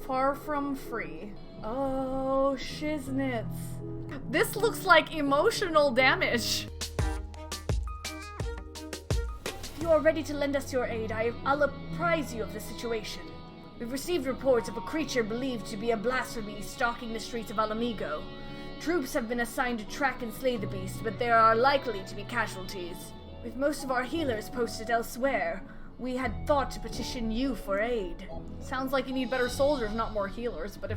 far from free. Oh, shiznits. This looks like emotional damage. If you are ready to lend us your aid, I'll apprise you of the situation. We've received reports of a creature believed to be a blasphemy stalking the streets of Alamigo. Troops have been assigned to track and slay the beast, but there are likely to be casualties. With most of our healers posted elsewhere, we had thought to petition you for aid. Sounds like you need better soldiers, not more healers, but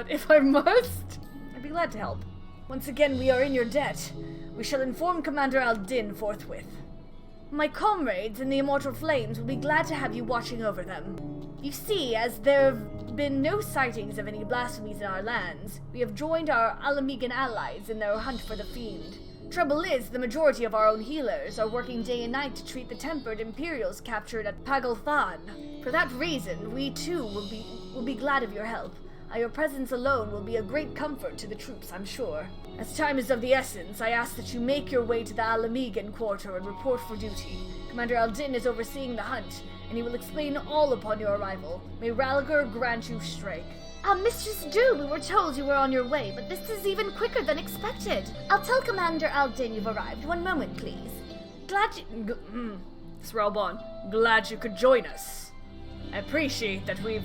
if I must, I'd be glad to help. Once again, we are in your debt. We shall inform Commander Al-Din forthwith. My comrades in the Immortal Flames will be glad to have you watching over them. You see, as there have been no sightings of any blasphemies in our lands, we have joined our Alamigan allies in their hunt for the fiend. Trouble is, the majority of our own healers are working day and night to treat the tempered Imperials captured at Pagalthan. For that reason, we too will be glad of your help. Your presence alone will be a great comfort to the troops, I'm sure. As time is of the essence, I ask that you make your way to the Alamigan quarter and report for duty. Commander Al-Din is overseeing the hunt, and he will explain all upon your arrival. May Ralgar grant you strength. Mistress Du, we were told you were on your way, but this is even quicker than expected. I'll tell Commander Al-Din you've arrived. One moment, please. Sralbon, glad you could join us. I appreciate that we've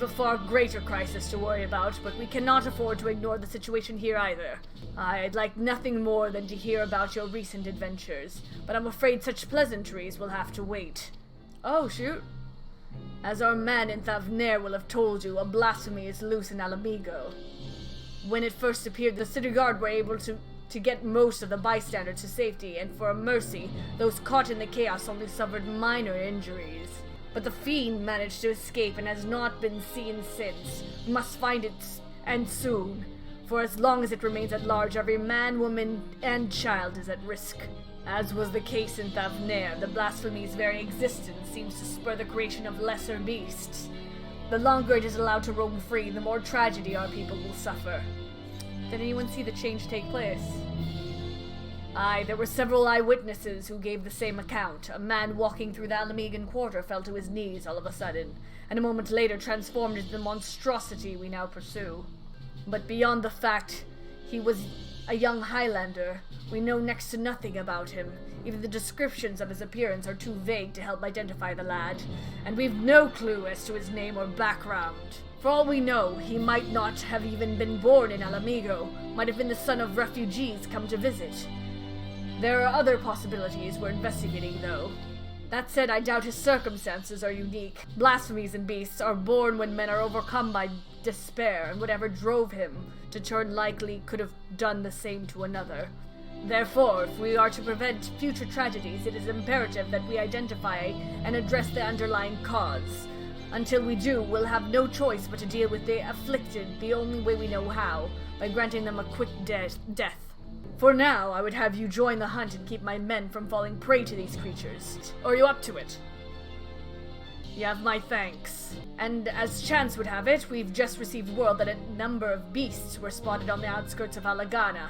a far greater crisis to worry about, but we cannot afford to ignore the situation here either. I'd like nothing more than to hear about your recent adventures, but I'm afraid such pleasantries will have to wait. Oh, shoot. As our man in Thavner will have told you, a blasphemy is loose in Alamigo. When it first appeared, the city guard were able to get most of the bystanders to safety, and for a mercy, those caught in the chaos only suffered minor injuries. But the fiend managed to escape and has not been seen since. We must find it, and soon. For as long as it remains at large, every man, woman, and child is at risk. As was the case in Thavner, the blasphemy's very existence seems to spur the creation of lesser beasts. The longer it is allowed to roam free, the more tragedy our people will suffer. Did anyone see the change take place? Aye, there were several eyewitnesses who gave the same account. A man walking through the Alamigan quarter fell to his knees all of a sudden, and a moment later transformed into the monstrosity we now pursue. But beyond the fact he was a young Highlander, we know next to nothing about him. Even the descriptions of his appearance are too vague to help identify the lad, and we've no clue as to his name or background. For all we know, he might not have even been born in Alamigo, might have been the son of refugees come to visit. There are other possibilities we're investigating, though. That said, I doubt his circumstances are unique. Blasphemies and beasts are born when men are overcome by despair, and whatever drove him to turn likely could have done the same to another. Therefore, if we are to prevent future tragedies, it is imperative that we identify and address the underlying cause. Until we do, we'll have no choice but to deal with the afflicted the only way we know how, by granting them a quick death. For now, I would have you join the hunt and keep my men from falling prey to these creatures. Are you up to it? You have my thanks. And as chance would have it, we've just received word that a number of beasts were spotted on the outskirts of Alagana.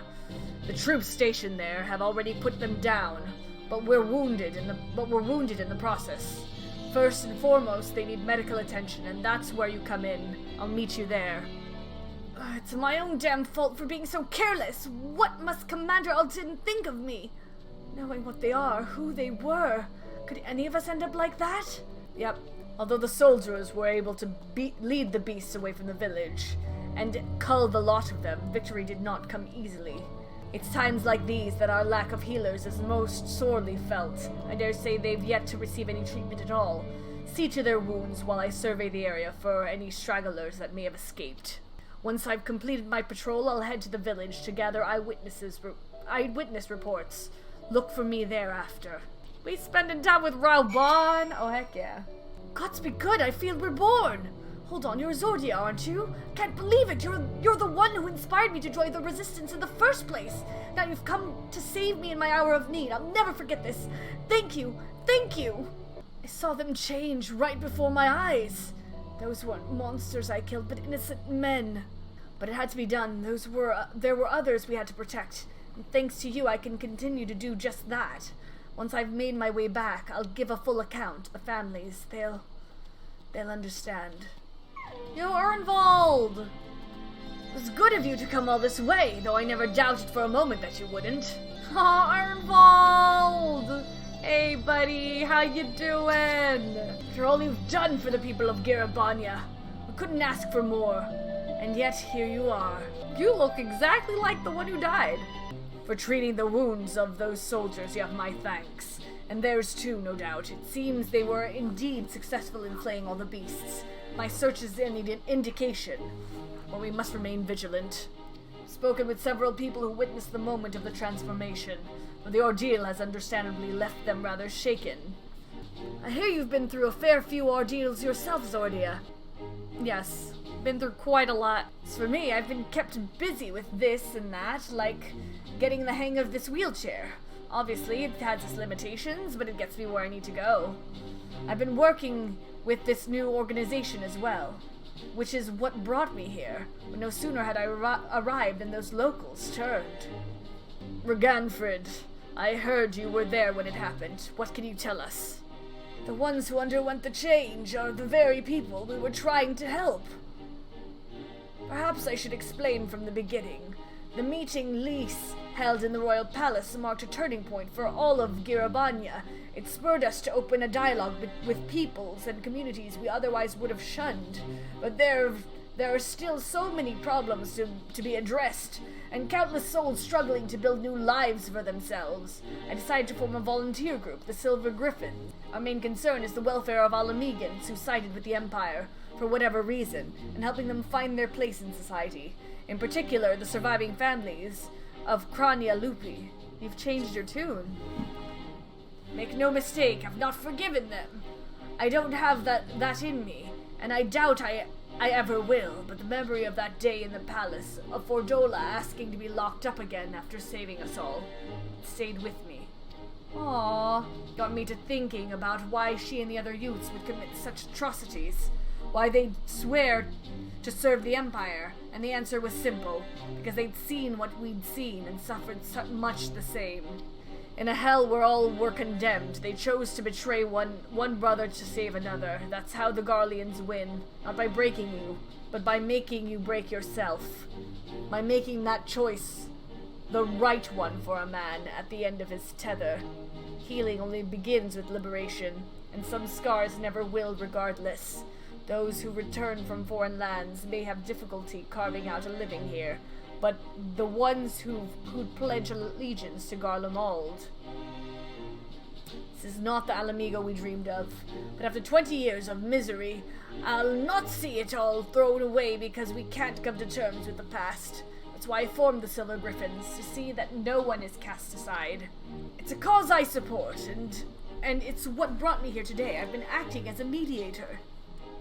The troops stationed there have already put them down, but we're wounded in the process. First and foremost, they need medical attention, and that's where you come in. I'll meet you there. It's my own damn fault for being so careless. What must Commander Al-Din think of me? Knowing what they are, who they were, could any of us end up like that? Yep. Although the soldiers were able to lead the beasts away from the village and cull the lot of them, victory did not come easily. It's times like these that our lack of healers is most sorely felt. I dare say they've yet to receive any treatment at all. See to their wounds while I survey the area for any stragglers that may have escaped. Once I've completed my patrol, I'll head to the village to gather eyewitness reports. Look for me thereafter. We spending time with Ralbon? Oh, heck yeah. Gods be good, I feel reborn. Hold on, you're Zordia, aren't you? Can't believe it, you're the one who inspired me to join the Resistance in the first place. Now you've come to save me in my hour of need. I'll never forget this. Thank you. I saw them change right before my eyes. Those weren't monsters I killed, but innocent men. But it had to be done. There were others we had to protect. And thanks to you, I can continue to do just that. Once I've made my way back, I'll give a full account. The families, they'll understand. Yo, Ernvald! It was good of you to come all this way, though I never doubted for a moment that you wouldn't. Oh, Ernvald! Hey, buddy, how you doing? After all you've done for the people of Garabanya, we couldn't ask for more. And yet, here you are. You look exactly like the one who died. For treating the wounds of those soldiers, you have my thanks. And theirs too, no doubt. It seems they were indeed successful in flaying all the beasts. My search is an indication. But we must remain vigilant. Spoken with several people who witnessed the moment of the transformation, but the ordeal has understandably left them rather shaken. I hear you've been through a fair few ordeals yourself, Zordia. Yes, been through quite a lot. As for me, I've been kept busy with this and that, like getting the hang of this wheelchair. Obviously, it has its limitations, but it gets me where I need to go. I've been working with this new organization as well, which is what brought me here. But no sooner had I arrived than those locals turned. Reganfrid, I heard you were there when it happened. What can you tell us? The ones who underwent the change are the very people we were trying to help. Perhaps I should explain from the beginning. The meeting Lys held in the royal palace marked a turning point for all of Garabanya. It spurred us to open a dialogue with peoples and communities we otherwise would have shunned. But there are still so many problems to be addressed, and countless souls struggling to build new lives for themselves. I decided to form a volunteer group, the Silver Griffins. Our main concern is the welfare of Alamegans who sided with the Empire, for whatever reason, and helping them find their place in society. In particular, the surviving families of Krania Lupi. You've changed your tune. Make no mistake, I've not forgiven them. I don't have that in me, and I doubt I ever will, but the memory of that day in the palace, of Fordola asking to be locked up again after saving us all, stayed with me. Aww, got me to thinking about why she and the other youths would commit such atrocities, why they'd swear to serve the Empire, and the answer was simple, because they'd seen what we'd seen and suffered much the same. In a hell where all were condemned, they chose to betray one brother to save another. That's how the Garleans win, not by breaking you, but by making you break yourself. By making that choice the right one for a man at the end of his tether. Healing only begins with liberation, and some scars never will regardless. Those who return from foreign lands may have difficulty carving out a living here, but the ones who'd pledge allegiance to Garlemald. This is not the Alamigo we dreamed of, but after 20 years of misery, I'll not see it all thrown away because we can't come to terms with the past. That's why I formed the Silver Griffins, to see that no one is cast aside. It's a cause I support, and it's what brought me here today. I've been acting as a mediator.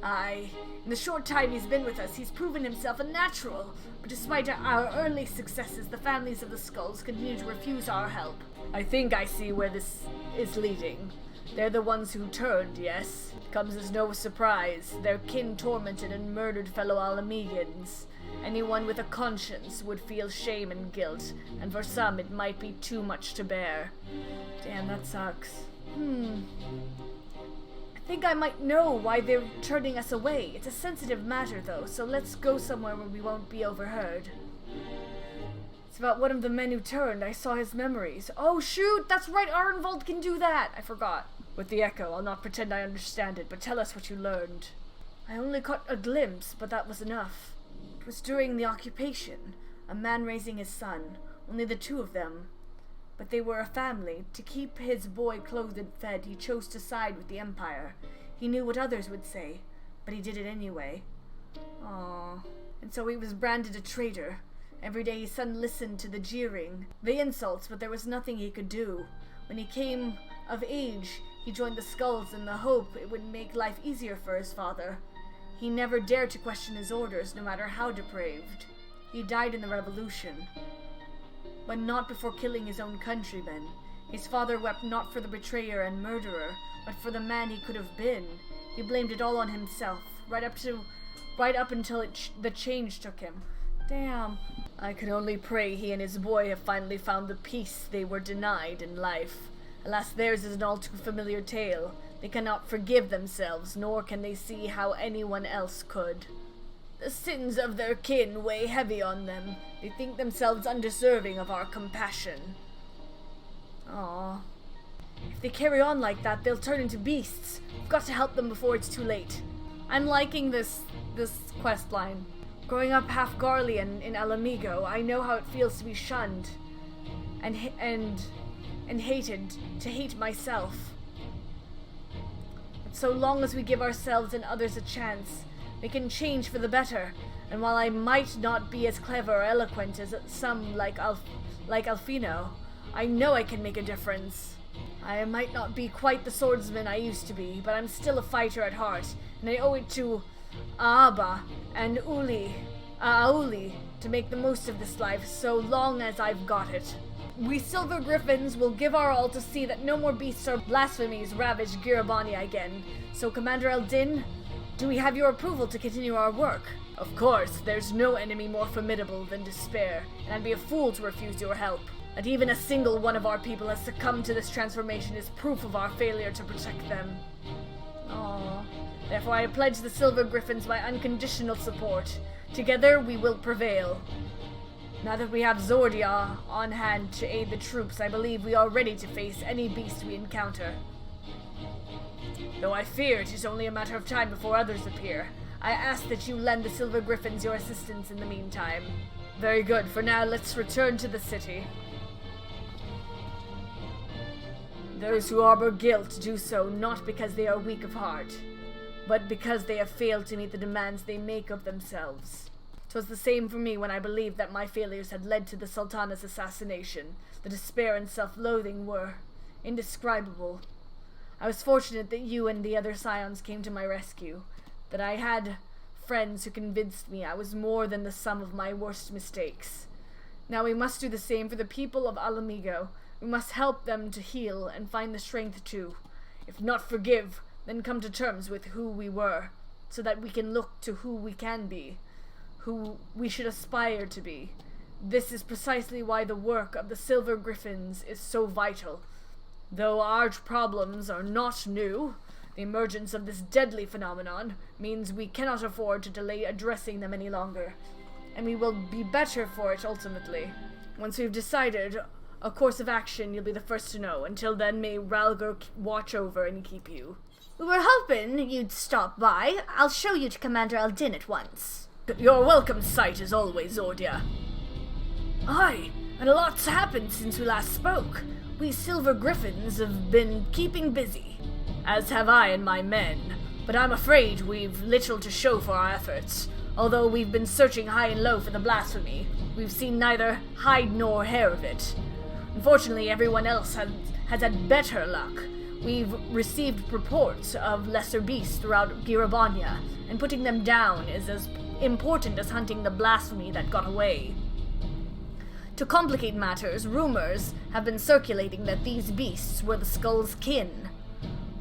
In the short time he's been with us, he's proven himself a natural. But despite our early successes, the families of the Skulls continue to refuse our help. I think I see where this is leading. They're the ones who turned, yes? Comes as no surprise. Their kin tormented and murdered fellow Alamegans. Anyone with a conscience would feel shame and guilt, and for some it might be too much to bear. Damn, that sucks. I think I might know why they're turning us away. It's a sensitive matter, though, so let's go somewhere where we won't be overheard. It's about one of the men who turned. I saw his memories. Oh, shoot! That's right, Arnvald can do that! I forgot. With the echo, I'll not pretend I understand it, but tell us what you learned. I only caught a glimpse, but that was enough. It was during the occupation. A man raising his son. Only the two of them. But they were a family. To keep his boy clothed and fed, he chose to side with the Empire. He knew what others would say, but he did it anyway. Aww. And so he was branded a traitor. Every day his son listened to the jeering, the insults, but there was nothing he could do. When he came of age, he joined the Skulls in the hope it would make life easier for his father. He never dared to question his orders, no matter how depraved. He died in the revolution. But not before killing his own countrymen. His father wept not for the betrayer and murderer, but for the man he could have been. He blamed it all on himself, right up until the change took him. Damn. I can only pray he and his boy have finally found the peace they were denied in life. Alas, theirs is an all too familiar tale. They cannot forgive themselves, nor can they see how anyone else could. The sins of their kin weigh heavy on them. They think themselves undeserving of our compassion. Aww. If they carry on like that, they'll turn into beasts. We've got to help them before it's too late. I'm liking this quest line. Growing up half Garlean in Alamigo, I know how it feels to be shunned and hated, to hate myself. But so long as we give ourselves and others a chance, we can change for the better. And while I might not be as clever or eloquent as some like Alfino, I know I can make a difference. I might not be quite the swordsman I used to be, but I'm still a fighter at heart, and I owe it to Aaba and Auli to make the most of this life so long as I've got it. We Silver Griffins will give our all to see that no more beasts or blasphemies ravage Girabania again. So, Commander Eldin, do we have your approval to continue our work? Of course, there's no enemy more formidable than despair, and I'd be a fool to refuse your help. That even a single one of our people has succumbed to this transformation is proof of our failure to protect them. Aww. Therefore I pledge the Silver Griffins my unconditional support. Together we will prevail. Now that we have Zordia on hand to aid the troops, I believe we are ready to face any beast we encounter. Though I fear it is only a matter of time before others appear, I ask that you lend the Silver Griffins your assistance in the meantime. Very good. For now, let's return to the city. Those who harbor guilt do so not because they are weak of heart, but because they have failed to meet the demands they make of themselves. 'Twas the same for me when I believed that my failures had led to the Sultana's assassination. The despair and self-loathing were indescribable. I was fortunate that you and the other scions came to my rescue, that I had friends who convinced me I was more than the sum of my worst mistakes. Now we must do the same for the people of Alamigo. We must help them to heal and find the strength to, if not forgive, then come to terms with who we were, so that we can look to who we can be, who we should aspire to be. This is precisely why the work of the Silver Griffins is so vital. Though our problems are not new, the emergence of this deadly phenomenon means we cannot afford to delay addressing them any longer, and we will be better for it ultimately. Once we've decided a course of action, you'll be the first to know. Until then, may Ralgor watch over and keep you. We were hoping you'd stop by. I'll show you to Commander Eldin at once. You're welcome sight as always, Zordia. Aye, and a lot's happened since we last spoke. We Silver Griffins have been keeping busy, as have I and my men, but I'm afraid we've little to show for our efforts. Although we've been searching high and low for the blasphemy, we've seen neither hide nor hair of it. Unfortunately, everyone else has had better luck. We've received reports of lesser beasts throughout Girabania, and putting them down is as important as hunting the blasphemy that got away. To complicate matters, rumors have been circulating that these beasts were the Skull's kin.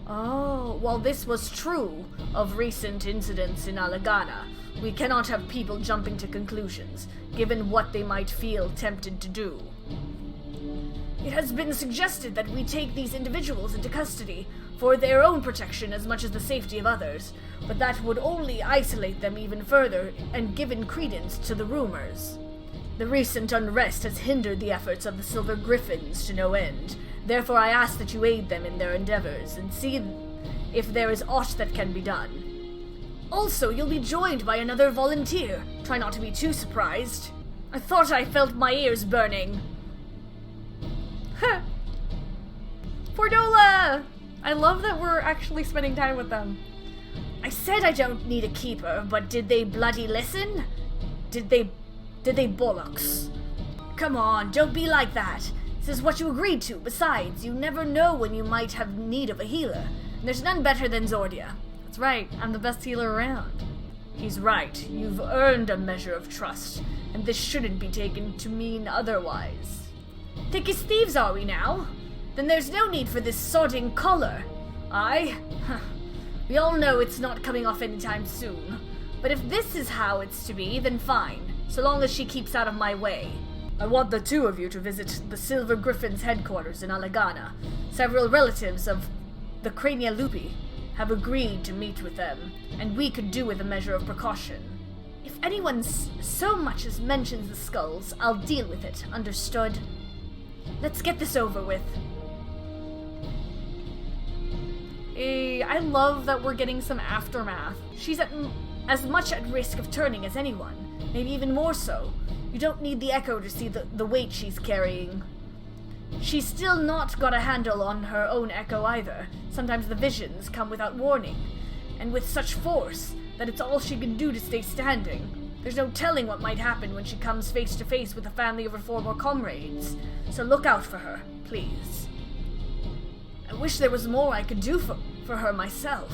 Oh, while this was true of recent incidents in Alagana, we cannot have people jumping to conclusions, given what they might feel tempted to do. It has been suggested that we take these individuals into custody for their own protection as much as the safety of others, but that would only isolate them even further and given credence to the rumors. The recent unrest has hindered the efforts of the Silver Griffins to no end. Therefore I ask that you aid them in their endeavors and see if there is aught that can be done. Also, you'll be joined by another volunteer. Try not to be too surprised. I thought I felt my ears burning. Fordola! I love that we're actually spending time with them. I said I don't need a keeper, but did they bloody listen? Did they bollocks? Come on, don't be like that. This is what you agreed to. Besides, you never know when you might have need of a healer. And there's none better than Zordia. That's right, I'm the best healer around. He's right. You've earned a measure of trust, and this shouldn't be taken to mean otherwise. Thick as thieves are we now? Then there's no need for this sodding collar. Aye? We all know it's not coming off anytime soon. But if this is how it's to be, then fine, so long as she keeps out of my way. I want the two of you to visit the Silver Griffin's headquarters in Alagana. Several relatives of the Crania Lupi have agreed to meet with them, and we could do with a measure of precaution. If anyone so much as mentions the skulls, I'll deal with it. Understood? Let's get this over with. I love that we're getting some aftermath. She's as much at risk of turning as anyone. Maybe even more so. You don't need the Echo to see the weight she's carrying. She's still not got a handle on her own Echo either. Sometimes the visions come without warning, and with such force that it's all she can do to stay standing. There's no telling what might happen when she comes face to face with the family of her former comrades, so look out for her, please. I wish there was more I could do for her myself.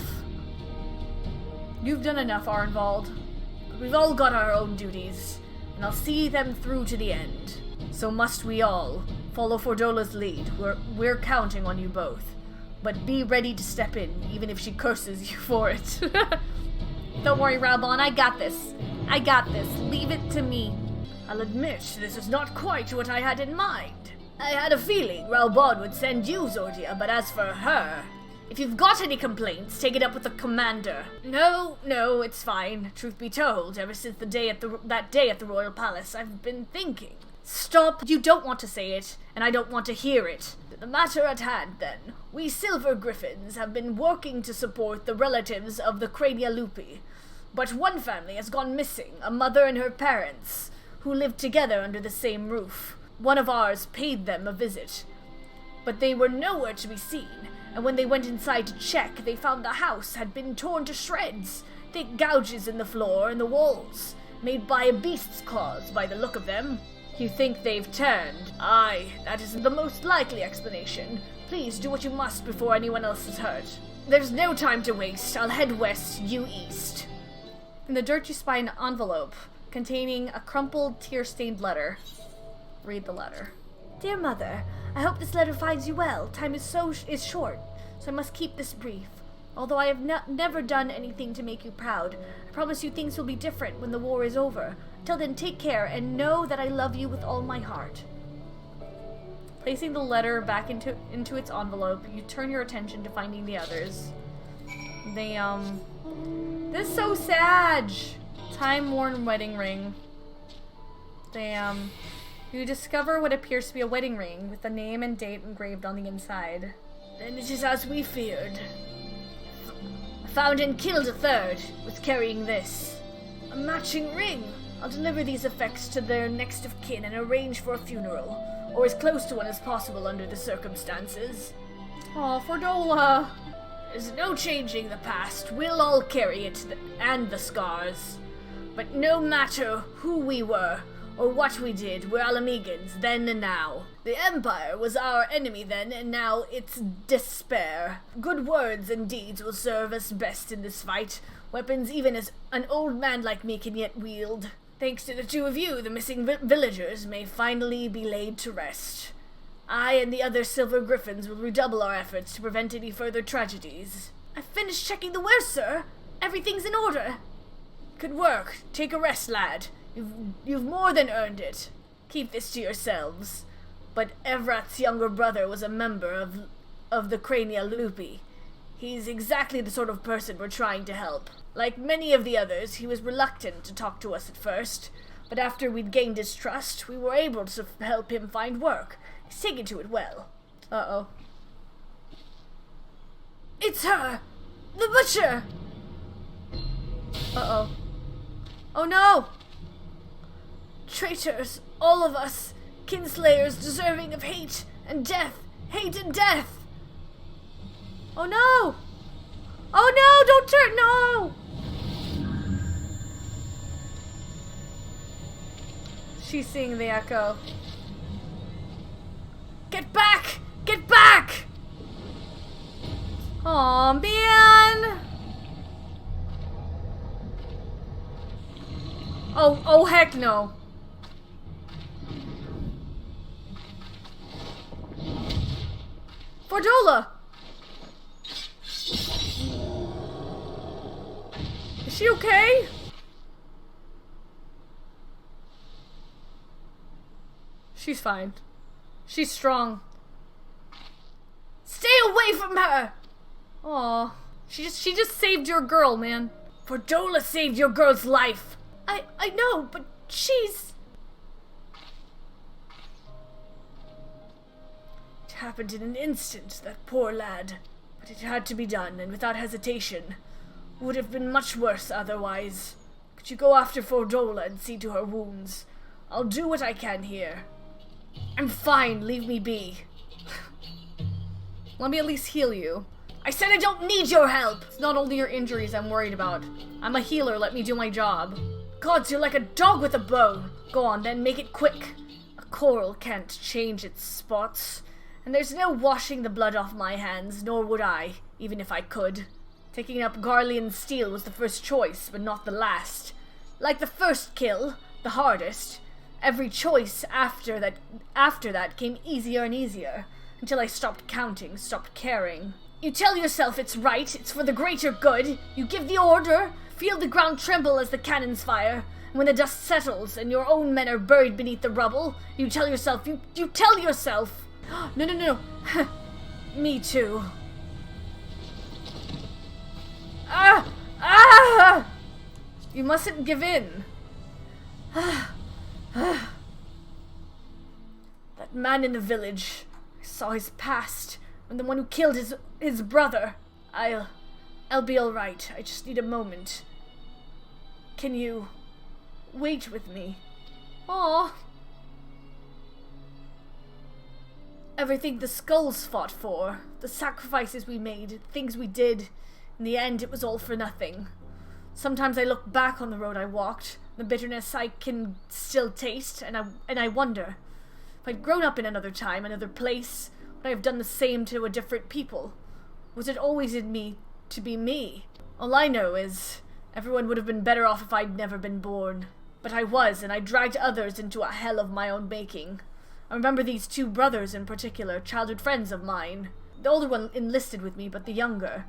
You've done enough, Arnvald. We've all got our own duties, and I'll see them through to the end. So must we all. Follow Fordola's lead. We're counting on you both. But be ready to step in, even if she curses you for it. Don't worry, Raubon, I got this. I got this. Leave it to me. I'll admit, this is not quite what I had in mind. I had a feeling Raubon would send you, Zordia, but as for her... If you've got any complaints, take it up with the commander. No, it's fine. Truth be told, ever since that day at the Royal Palace, I've been thinking. Stop, you don't want to say it, and I don't want to hear it. The matter at hand, then. We Silver Griffins have been working to support the relatives of the Crania Lupi, but one family has gone missing, a mother and her parents, who lived together under the same roof. One of ours paid them a visit, but they were nowhere to be seen, and when they went inside to check, they found the house had been torn to shreds, thick gouges in the floor and the walls, made by a beast's claws by the look of them. You think they've turned? Aye, that is the most likely explanation. Please do what you must before anyone else is hurt. There's no time to waste. I'll head west, you east. In the dirt you spy an envelope containing a crumpled, tear-stained letter. Read the letter. Dear Mother, I hope this letter finds you well. Time is short, so I must keep this brief. Although I have never done anything to make you proud, I promise you things will be different when the war is over. Till then, take care and know that I love you with all my heart. Placing the letter back into its envelope, you turn your attention to finding the others. This is so sad. Time-worn wedding ring. You discover what appears to be a wedding ring with the name and date engraved on the inside. Then it is as we feared. I found and killed a third, was carrying this. A matching ring. I'll deliver these effects to their next of kin and arrange for a funeral, or as close to one as possible under the circumstances. Aw, Fordola. There's no changing the past. We'll all carry it, and the scars. But no matter who we were, or what we did, we're Alamegans, then and now. The Empire was our enemy then, and now it's despair. Good words and deeds will serve us best in this fight. Weapons even as an old man like me can yet wield. Thanks to the two of you, the missing villagers may finally be laid to rest. I and the other Silver Griffins will redouble our efforts to prevent any further tragedies. I've finished checking the wares, sir. Everything's in order. Good work. Take a rest, lad. You've more than earned it. Keep this to yourselves. But Evrat's younger brother was a member of the Crania Lupi. He's exactly the sort of person we're trying to help. Like many of the others, he was reluctant to talk to us at first, but after we'd gained his trust, we were able to help him find work. He's taken to it well. Uh-oh. It's her! The butcher! Uh-oh. Oh no! Traitors, all of us, kinslayers deserving of hate and death. Hate and death! Oh no! Oh no! Don't turn! No! She's seeing the echo. Get back! Get back! Aw, man! Oh heck no. Fordola! Is she okay? She's fine. She's strong. Stay away from her! Aw. She just saved your girl, man. Fordola saved your girl's life. I know, but she's... It happened in an instant, that poor lad. But it had to be done, and without hesitation. Would have been much worse otherwise. Could you go after Fordola and see to her wounds? I'll do what I can here. I'm fine, leave me be. Let me at least heal you. I said I don't need your help! It's not only your injuries I'm worried about. I'm a healer, let me do my job. Gods, you're like a dog with a bone. Go on then, make it quick. A coral can't change its spots. And there's no washing the blood off my hands, nor would I, even if I could. Taking up Garlean's steel was the first choice, but not the last. Like the first kill, the hardest, every choice after that came easier and easier, until I stopped counting, stopped caring. You tell yourself it's right, it's for the greater good. You give the order, feel the ground tremble as the cannons fire. And when the dust settles and your own men are buried beneath the rubble, you tell yourself, you tell yourself... No. Me too. You mustn't give in. That man in the village, I saw his past, and the one who killed his brother. I'll be all right. I just need a moment. Can you wait with me? Aw. Everything the skulls fought for, the sacrifices we made, things we did, in the end it was all for nothing. Sometimes I look back on the road I walked, the bitterness I can still taste, and I wonder, if I'd grown up in another time, another place, would I have done the same to a different people? Was it always in me to be me? All I know is, everyone would have been better off if I'd never been born. But I was, and I dragged others into a hell of my own making. I remember these two brothers in particular, childhood friends of mine. The older one enlisted with me, but the younger...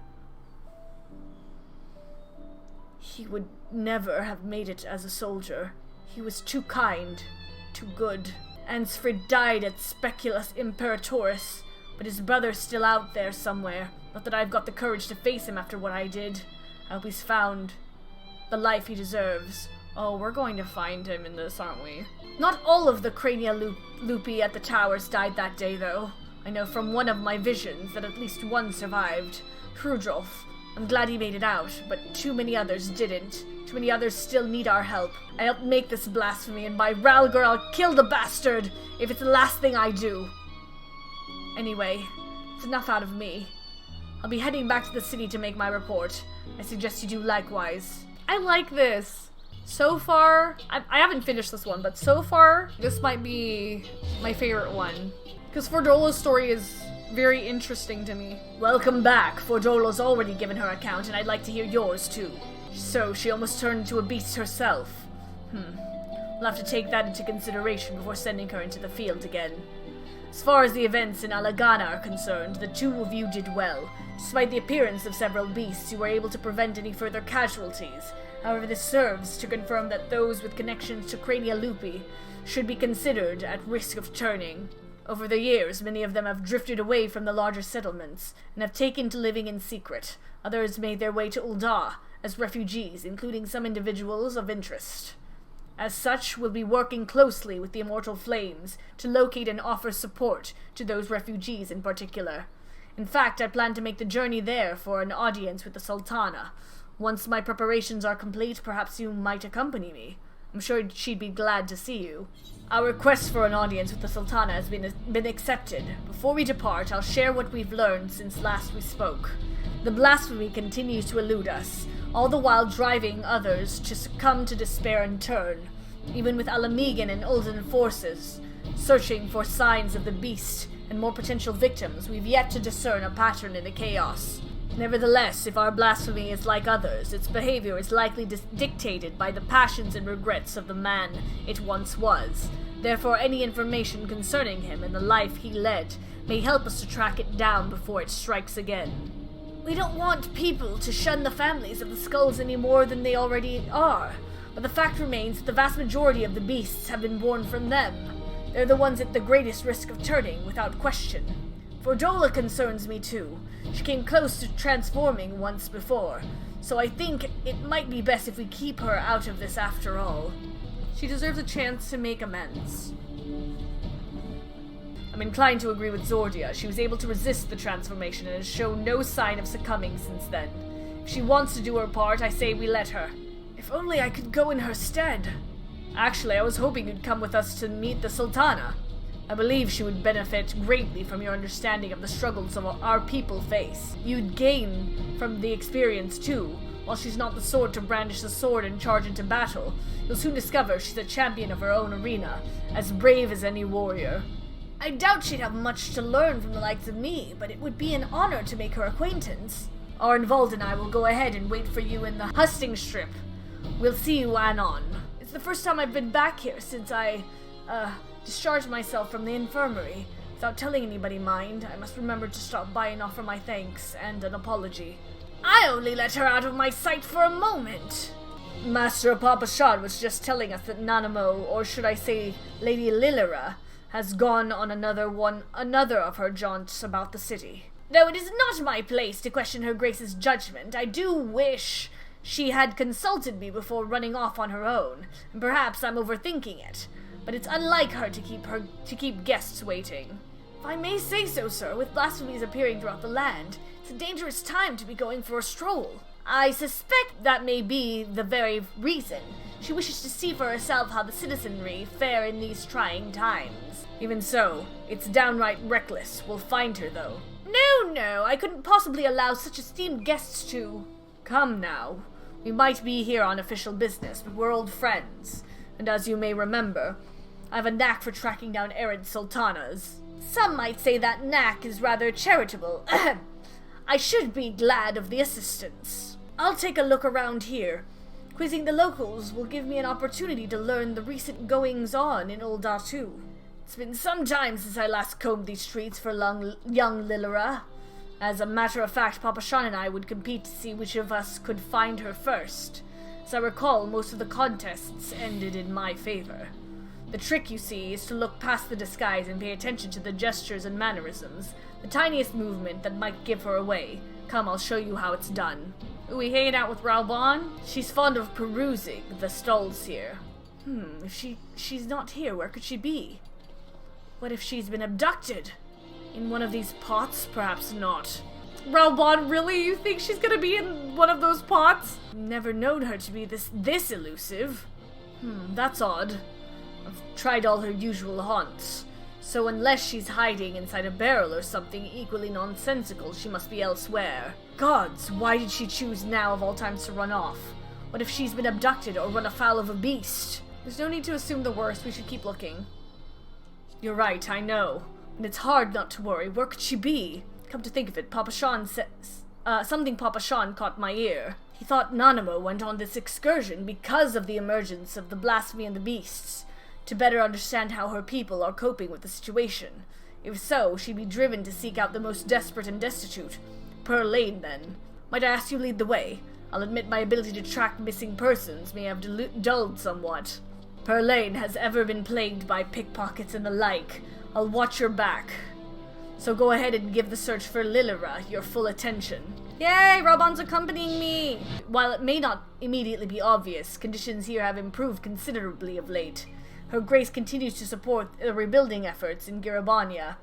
He would never have made it as a soldier. He was too kind, too good. Ansfrid died at Speculus Imperatoris, but his brother's still out there somewhere. Not that I've got the courage to face him after what I did. I hope he's found the life he deserves. Oh, we're going to find him in this, aren't we? Not all of the Crania Lupi at the towers died that day, though. I know from one of my visions that at least one survived. Hrudrolf. I'm glad he made it out, but too many others didn't. Too many others still need our help. I helped make this blasphemy, and by Ralgar I'll kill the bastard if it's the last thing I do. Anyway, it's enough out of me. I'll be heading back to the city to make my report. I suggest you do likewise. I like this. So far, I haven't finished this one, but so far, this might be my favorite one. Because Fordola's story is very interesting to me. Welcome back. Fordola's already given her account, and I'd like to hear yours, too. So, she almost turned into a beast herself. We'll have to take that into consideration before sending her into the field again. As far as the events in Alagana are concerned, the two of you did well. Despite the appearance of several beasts, you were able to prevent any further casualties. However, this serves to confirm that those with connections to Crania Lupi should be considered at risk of turning. Over the years, many of them have drifted away from the larger settlements and have taken to living in secret. Others made their way to Ul'dah as refugees, including some individuals of interest. As such, we'll be working closely with the Immortal Flames to locate and offer support to those refugees in particular. In fact, I plan to make the journey there for an audience with the Sultana. Once my preparations are complete, perhaps you might accompany me. I'm sure she'd be glad to see you. Our request for an audience with the Sultana has been accepted. Before we depart, I'll share what we've learned since last we spoke. The blasphemy continues to elude us, all the while driving others to succumb to despair and turn. Even with Alamegan and Ul'dahn forces searching for signs of the beast and more potential victims, we've yet to discern a pattern in the chaos. Nevertheless, if our blasphemy is like others, its behavior is likely dictated by the passions and regrets of the man it once was. Therefore, any information concerning him and the life he led may help us to track it down before it strikes again. We don't want people to shun the families of the skulls any more than they already are, but the fact remains that the vast majority of the beasts have been born from them. They're the ones at the greatest risk of turning, without question. Fordola concerns me too. She came close to transforming once before, so I think it might be best if we keep her out of this after all. She deserves a chance to make amends. I'm inclined to agree with Zordia. She was able to resist the transformation and has shown no sign of succumbing since then. If she wants to do her part, I say we let her. If only I could go in her stead. Actually, I was hoping you'd come with us to meet the Sultana. I believe she would benefit greatly from your understanding of the struggles of our people face. You'd gain from the experience too. While she's not the sort to brandish the sword and charge into battle, you'll soon discover she's a champion of her own arena, as brave as any warrior. I doubt she'd have much to learn from the likes of me, but it would be an honor to make her acquaintance. Arnvald and I will go ahead and wait for you in the hustings strip. We'll see you anon. It's the first time I've been back here since I, discharged myself from the infirmary. Without telling anybody, mind. I must remember to stop by and offer my thanks and an apology. I only let her out of my sight for a moment. Master Papashan was just telling us that Nanamo, or should I say Lady Lilira, has gone on another of her jaunts about the city. Though it is not my place to question her grace's judgment, I do wish she had consulted me before running off on her own, and perhaps I'm overthinking it, but it's unlike her to keep guests waiting. If I may say so, sir, with blasphemies appearing throughout the land, it's a dangerous time to be going for a stroll. I suspect that may be the very reason. She wishes to see for herself how the citizenry fare in these trying times. Even so, it's downright reckless. We'll find her, though. No, I couldn't possibly allow such esteemed guests to... Come now. We might be here on official business, but we're old friends. And as you may remember, I have a knack for tracking down errant sultanas. Some might say that knack is rather charitable. I should be glad of the assistance. I'll take a look around here. Quizzing the locals will give me an opportunity to learn the recent goings-on in Old Datu. It's been some time since I last combed these streets for young Lilira. As a matter of fact, Papashan and I would compete to see which of us could find her first. As I recall, most of the contests ended in my favor. The trick, you see, is to look past the disguise and pay attention to the gestures and mannerisms. The tiniest movement that might give her away. Come, I'll show you how it's done. Are we hanging out with Raoban? She's fond of perusing the stalls here. If she's not here, where could she be? What if she's been abducted? In one of these pots? Perhaps not. Raoban, really? You think she's gonna be in one of those pots? Never known her to be this elusive. That's odd. I've tried all her usual haunts. So unless she's hiding inside a barrel or something equally nonsensical, she must be elsewhere. Gods, why did she choose now of all times to run off? What if she's been abducted or run afoul of a beast? There's no need to assume the worst. We should keep looking. You're right, I know. And it's hard not to worry. Where could she be? Come to think of it, Papashan says... something Papashan caught my ear. He thought Nanamo went on this excursion because of the emergence of the blasphemy and the beasts, to better understand how her people are coping with the situation. If so, she'd be driven to seek out the most desperate and destitute. Pearl Lane, then. Might I ask you lead the way? I'll admit my ability to track missing persons may have dulled somewhat. Pearl Lane has ever been plagued by pickpockets and the like. I'll watch your back. So go ahead and give the search for Lilira your full attention. Yay, Raoban's accompanying me! While it may not immediately be obvious, conditions here have improved considerably of late. Her Grace continues to support the rebuilding efforts in Girabania,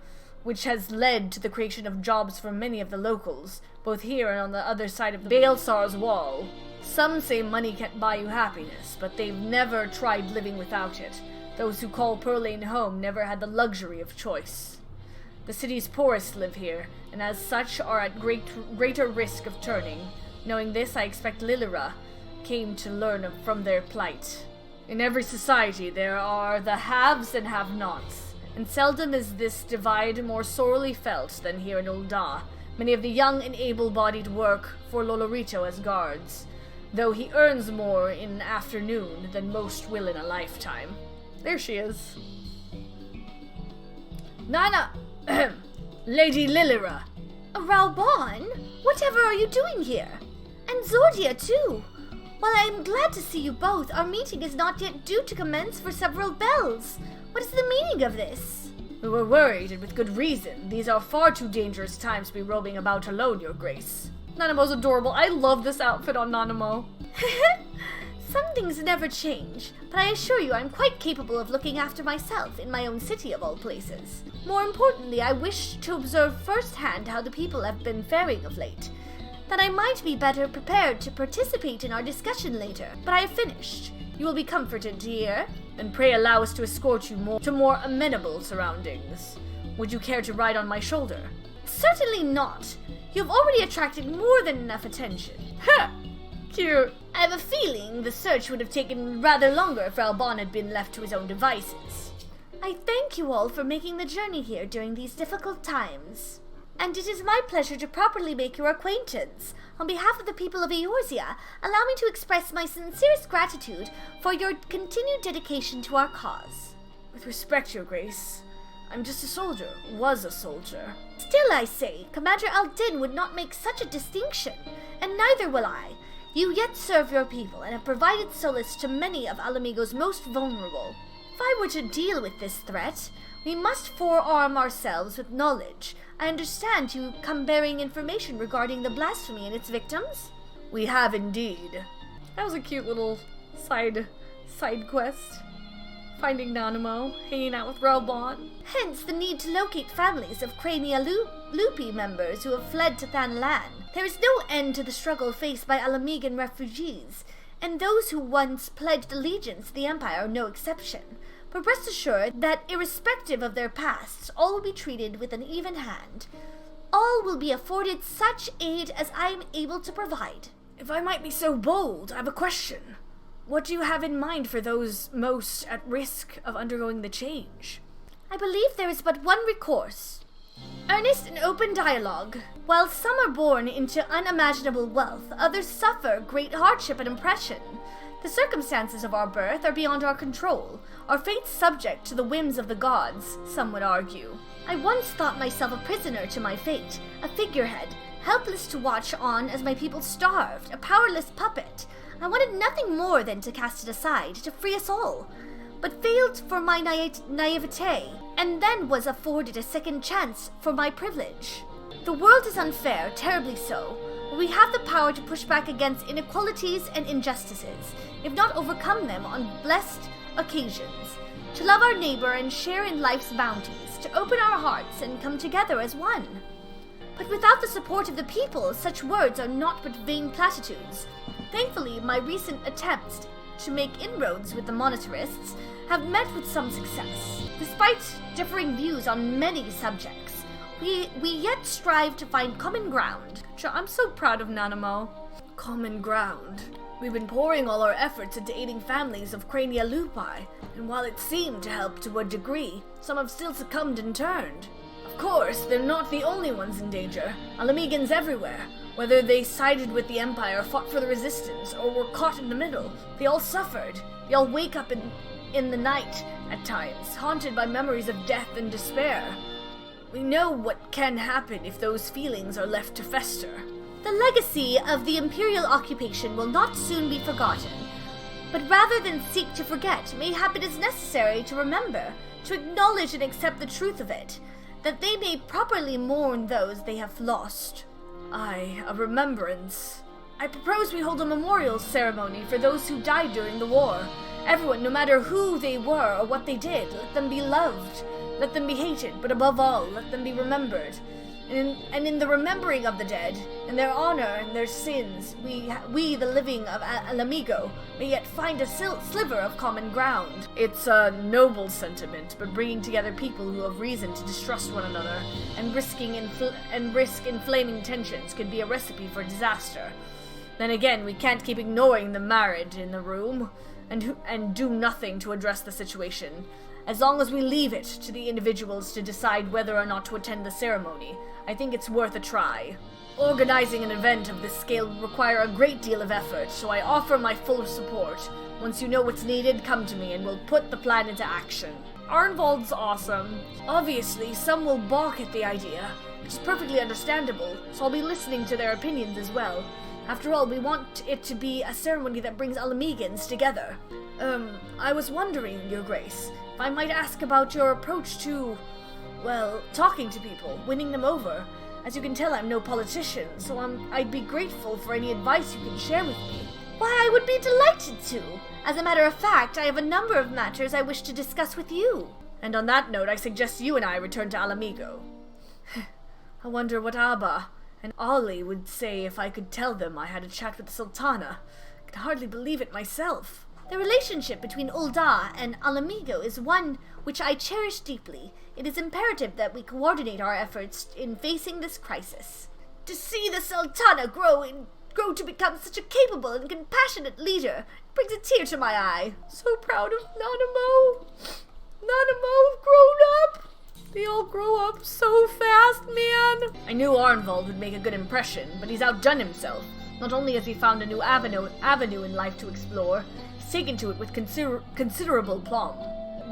which has led to the creation of jobs for many of the locals, both here and on the other side of the Baelsar's wall. Some say money can't buy you happiness, but they've never tried living without it. Those who call Pearl Lane home never had the luxury of choice. The city's poorest live here, and as such are at greater risk of turning. Knowing this, I expect Lilira came to learn from their plight. In every society there are the haves and have-nots, and seldom is this divide more sorely felt than here in Ul'dah. Many of the young and able-bodied work for Lolorito as guards, though he earns more in an afternoon than most will in a lifetime. There she is. Nana! Lady Lilira! Raoban? Whatever are you doing here? And Zordia, too! While I am glad to see you both, our meeting is not yet due to commence for several bells. What is the meaning of this? We were worried, and with good reason. These are far too dangerous times to be roaming about alone, Your Grace. Nanamo's adorable. I love this outfit on Nanamo. Some things never change, but I assure you I'm quite capable of looking after myself in my own city of all places. More importantly, I wish to observe firsthand how the people have been faring of late. That I might be better prepared to participate in our discussion later, but I have finished. You will be comforted to hear. Then pray allow us to escort you to more amenable surroundings. Would you care to ride on my shoulder? Certainly not. You have already attracted more than enough attention. Ha! Cute. I have a feeling the search would have taken rather longer if Alban had been left to his own devices. I thank you all for making the journey here during these difficult times. And it is my pleasure to properly make your acquaintance. On behalf of the people of Eorzea, allow me to express my sincerest gratitude for your continued dedication to our cause. With respect, Your Grace, I'm just a soldier. Was a soldier. Still, I say, Commander Aldin would not make such a distinction, and neither will I. You yet serve your people and have provided solace to many of Alamigo's most vulnerable. If I were to deal with this threat, we must forearm ourselves with knowledge. I understand you come bearing information regarding the blasphemy and its victims? We have indeed. That was a cute little side quest. Finding Nanamo, hanging out with Ralbon. Hence the need to locate families of Crania Lupi members who have fled to Thanalan. There is no end to the struggle faced by Alamigan refugees, and those who once pledged allegiance to the Empire are no exception. But rest assured that irrespective of their pasts, all will be treated with an even hand. All will be afforded such aid as I am able to provide. If I might be so bold, I have a question. What do you have in mind for those most at risk of undergoing the change? I believe there is but one recourse. Earnest and open dialogue. While some are born into unimaginable wealth, others suffer great hardship and oppression. The circumstances of our birth are beyond our control, our fates subject to the whims of the gods, some would argue. I once thought myself a prisoner to my fate, a figurehead, helpless to watch on as my people starved, a powerless puppet. I wanted nothing more than to cast it aside, to free us all, but failed for my naivete, and then was afforded a second chance for my privilege. The world is unfair, terribly so, but we have the power to push back against inequalities and injustices, if not overcome them on blessed occasions, to love our neighbor and share in life's bounties, to open our hearts and come together as one. But without the support of the people, such words are naught but vain platitudes. Thankfully, my recent attempts to make inroads with the monetarists have met with some success. Despite differing views on many subjects, we yet strive to find common ground. I'm so proud of Nanamo. Common ground. We've been pouring all our efforts into aiding families of Crania Lupi, and while it seemed to help to a degree, some have still succumbed and turned. Of course, they're not the only ones in danger. Alamigans everywhere. Whether they sided with the Empire, fought for the Resistance, or were caught in the middle, they all suffered. They all wake up in the night, at times, haunted by memories of death and despair. We know what can happen if those feelings are left to fester. The legacy of the Imperial occupation will not soon be forgotten, but rather than seek to forget, mayhap it is necessary to remember, to acknowledge and accept the truth of it, that they may properly mourn those they have lost. Aye, a remembrance. I propose we hold a memorial ceremony for those who died during the war. Everyone, no matter who they were or what they did, let them be loved, let them be hated, but above all, let them be remembered. And in the remembering of the dead, in their honor and their sins, we the living of Alamigo, may yet find a sliver of common ground. It's a noble sentiment, but bringing together people who have reason to distrust one another and risk inflaming tensions could be a recipe for disaster. Then again, we can't keep ignoring the marriage in the room and do nothing to address the situation. As long as we leave it to the individuals to decide whether or not to attend the ceremony, I think it's worth a try. Organizing an event of this scale will require a great deal of effort, so I offer my full support. Once you know what's needed, come to me and we'll put the plan into action. Arnvald's awesome. Obviously, some will balk at the idea, which is perfectly understandable, so I'll be listening to their opinions as well. After all, we want it to be a ceremony that brings Alamigans together. I was wondering, Your Grace, if I might ask about your approach to well, talking to people, winning them over. As you can tell, I'm no politician, so I'd be grateful for any advice you can share with me. Why, I would be delighted to. As a matter of fact, I have a number of matters I wish to discuss with you. And on that note, I suggest you and I return to Alamigo. I wonder what Abba and Ali would say if I could tell them I had a chat with the Sultana. I could hardly believe it myself. The relationship between Ul'dah and Alamigo is one which I cherish deeply. It is imperative that we coordinate our efforts in facing this crisis. To see the Sultana grow to become such a capable and compassionate leader brings a tear to my eye. So proud of Nanamo. Nanamo grown up. They all grow up so fast, man. I knew Arnvald would make a good impression, but he's outdone himself. Not only has he found a new avenue in life to explore, he's taken to it with considerable plum.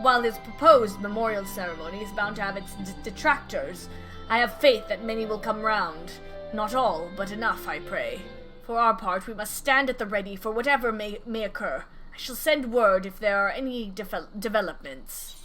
While his proposed memorial ceremony is bound to have its detractors, I have faith that many will come round. Not all, but enough, I pray. For our part, we must stand at the ready for whatever may occur. I shall send word if there are any developments.